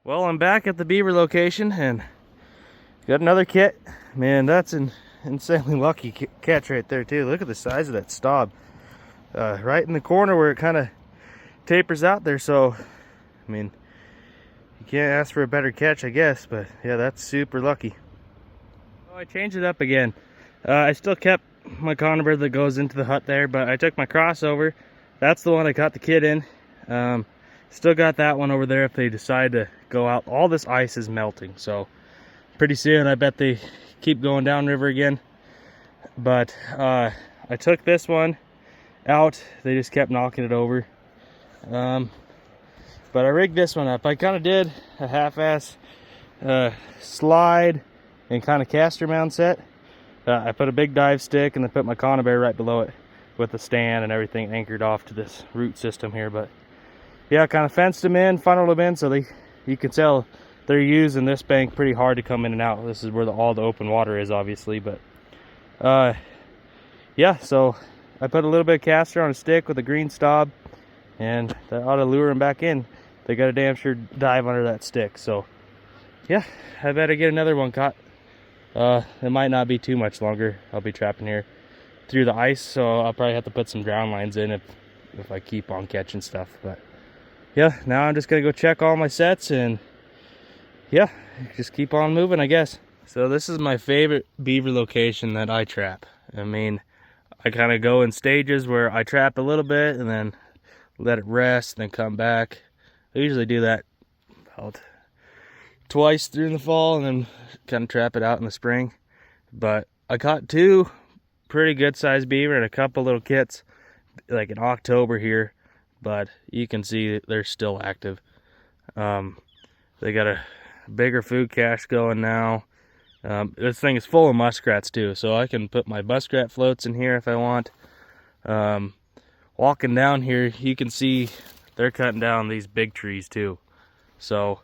Well, I'm back at the beaver location and got another kit. Man, that's an insanely lucky catch right there too. Look at the size of that stob. Right in the corner where it kind of tapers out there. So, I mean, you can't ask for a better catch, I guess. But yeah, that's super lucky. So I changed it up again. I still kept my conifer that goes into the hut there, but I took my crossover. That's the one I caught the kid in. Still got that one over there if they decide to go out. All this ice is melting, so pretty soon I bet they keep going downriver again. But I took this one out. They just kept knocking it over. But I rigged this one up. I kind of did a half-ass slide and kind of caster mount set. I put a big dive stick and then put my conifer right below it with the stand and everything anchored off to this root system here. But yeah, kind of fenced them in, funneled them in, so you can tell they're using this bank pretty hard to come in and out. This is where all the open water is, obviously. But yeah, so I put a little bit of caster on a stick with a green stob, and that ought to lure them back in. They got a damn sure dive under that stick. So yeah, I better get another one caught. It might not be too much longer. I'll be trapping here through the ice, so I'll probably have to put some drown lines in if I keep on catching stuff. But yeah, now I'm just gonna go check all my sets and yeah, just keep on moving, I guess. So this is my favorite beaver location that I trap. I mean, I kind of go in stages where I trap a little bit and then let it rest, then come back. I usually do that about twice during the fall and then kind of trap it out in the spring. But I caught two pretty good sized beaver and a couple little kits like in October here, but you can see they're still active. They got a bigger food cache going now. This thing is full of muskrats too, so I can put my muskrat floats in here if I want. Walking down here, you can see they're cutting down these big trees too. So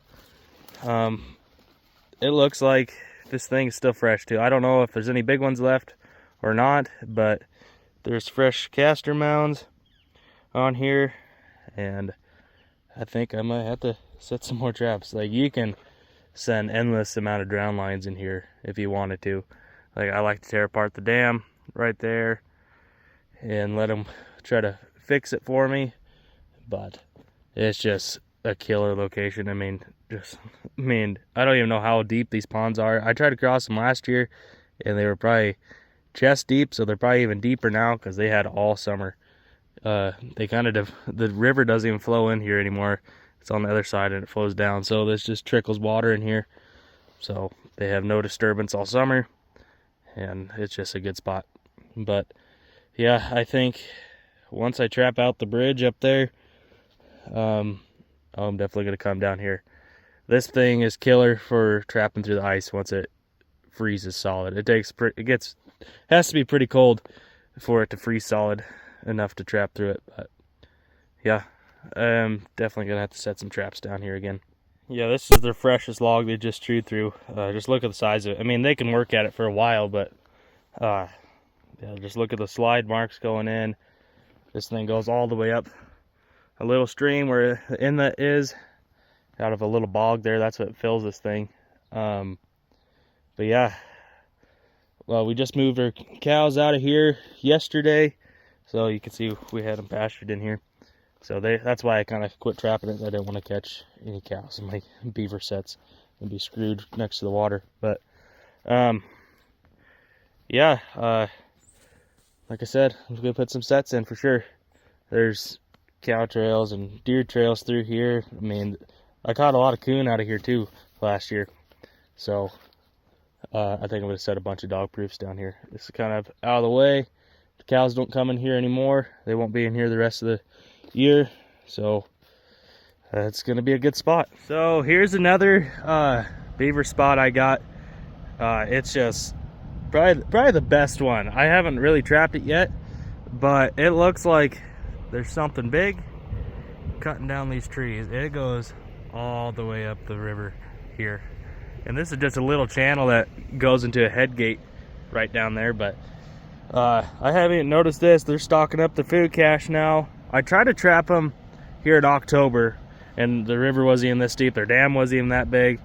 it looks like this thing is still fresh too. I don't know if there's any big ones left or not, but there's fresh caster mounds on here, and I think I might have to set some more traps. Like, you can send endless amount of drown lines in here if you wanted to. Like, I like to tear apart the dam right there and let them try to fix it for me, but it's just a killer location. I mean, I don't even know how deep these ponds are. I tried to cross them last year and they were probably chest deep, so they're probably even deeper now because they had all summer. They kind of the river doesn't even flow in here anymore. It's on the other side and it flows down, so this just trickles water in here. So they have no disturbance all summer, and it's just a good spot. But yeah, I think once I trap out the bridge up there, I'm definitely gonna come down here. This thing is killer for trapping through the ice once it freezes solid. Has to be pretty cold for it to freeze solid enough to trap through it. But yeah, I'm definitely gonna have to set some traps down here again. Yeah, this is their freshest log they just chewed through. Just look at the size of it. I mean, they can work at it for a while, but yeah, just look at the slide marks going in. This thing goes all the way up a little stream where the inlet is, out of a little bog there. That's what fills this thing. But yeah, well, we just moved our cows out of here yesterday, so you can see we had them pastured in here. So that's why I kind of quit trapping it. I didn't want to catch any cows in my beaver sets and be screwed next to the water. But yeah, like I said, I'm gonna put some sets in for sure. There's cow trails and deer trails through here. I mean, I caught a lot of coon out of here too last year, so I think I'm gonna set a bunch of dog proofs down here. This is kind of out of the way. The cows don't come in here anymore. They won't be in here the rest of the year, so it's gonna be a good spot. So here's another beaver spot I got. It's just probably the best one. I haven't really trapped it yet, but it looks like there's something big cutting down these trees. It goes all the way up the river here, and this is just a little channel that goes into a head gate right down there. But I haven't noticed this. They're stocking up the food cache now. I tried to trap them here in October, and the river wasn't even this deep. Their dam wasn't even that big,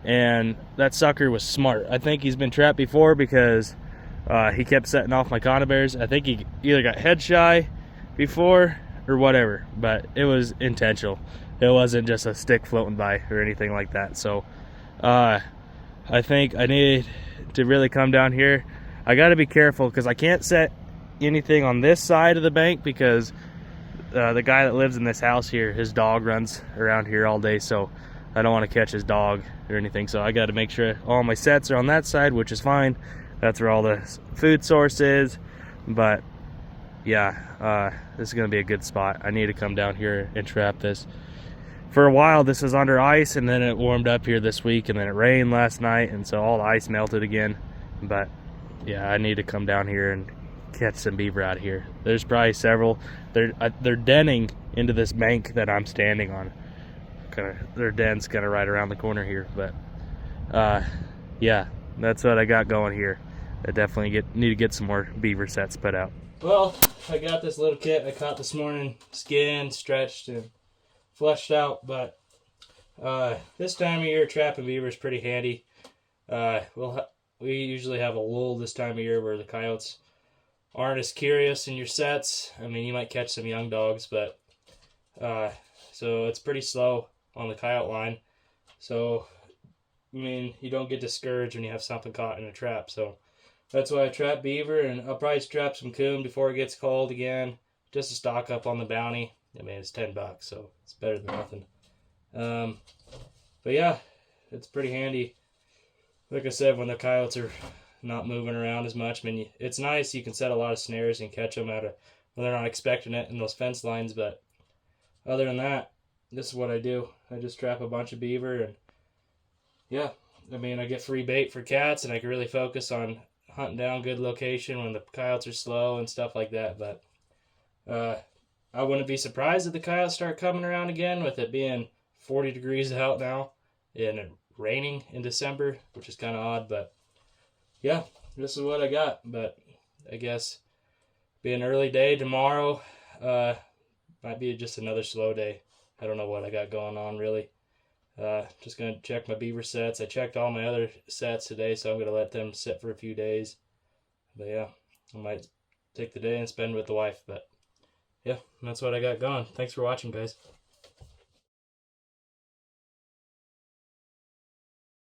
and that sucker was smart. I think he's been trapped before because he kept setting off my conibears. I think he either got head shy before or whatever, but it was intentional. It wasn't just a stick floating by or anything like that. So I think I need to really come down here. I got to be careful because I can't set anything on this side of the bank because the guy that lives in this house here, his dog runs around here all day, so I don't want to catch his dog or anything. So I got to make sure all my sets are on that side, which is fine. That's where all the food source is. But yeah, this is gonna be a good spot. I need to come down here and trap this. For a while this was under ice, and then it warmed up here this week, and then it rained last night, and so all the ice melted again. But yeah, I need to come down here and catch some beaver out of here. There's probably several. They're denning into this bank that I'm standing on. Their den's kind of right around the corner here. But yeah, that's what I got going here. I definitely need to get some more beaver sets put out. Well, I got this little kit I caught this morning, skinned, stretched, and fleshed out. But this time of year, trapping beaver is pretty handy. We usually have a lull this time of year where the coyotes aren't as curious in your sets. I mean, you might catch some young dogs, but so it's pretty slow on the coyote line. So I mean, you don't get discouraged when you have something caught in a trap. So that's why I trap beaver, and I'll probably trap some coon before it gets cold again, just to stock up on the bounty. I mean, it's $10, so it's better than nothing. But yeah, it's pretty handy. Like I said, when the coyotes are not moving around as much, I mean, it's nice. You can set a lot of snares and catch them when they're not expecting it in those fence lines. But other than that, this is what I do. I just trap a bunch of beaver, and yeah, I mean, I get free bait for cats, and I can really focus on hunting down good location when the coyotes are slow and stuff like that. But I wouldn't be surprised if the coyotes start coming around again with it being 40 degrees out now and it raining in December, which is kind of odd. But yeah, this is what I got. But I guess be an early day tomorrow. Might be just another slow day. I don't know what I got going on really. Just gonna check my beaver sets. I checked all my other sets today, so I'm gonna let them sit for a few days. But yeah, I might take the day and spend with the wife. But yeah, that's what I got going. Thanks for watching, guys.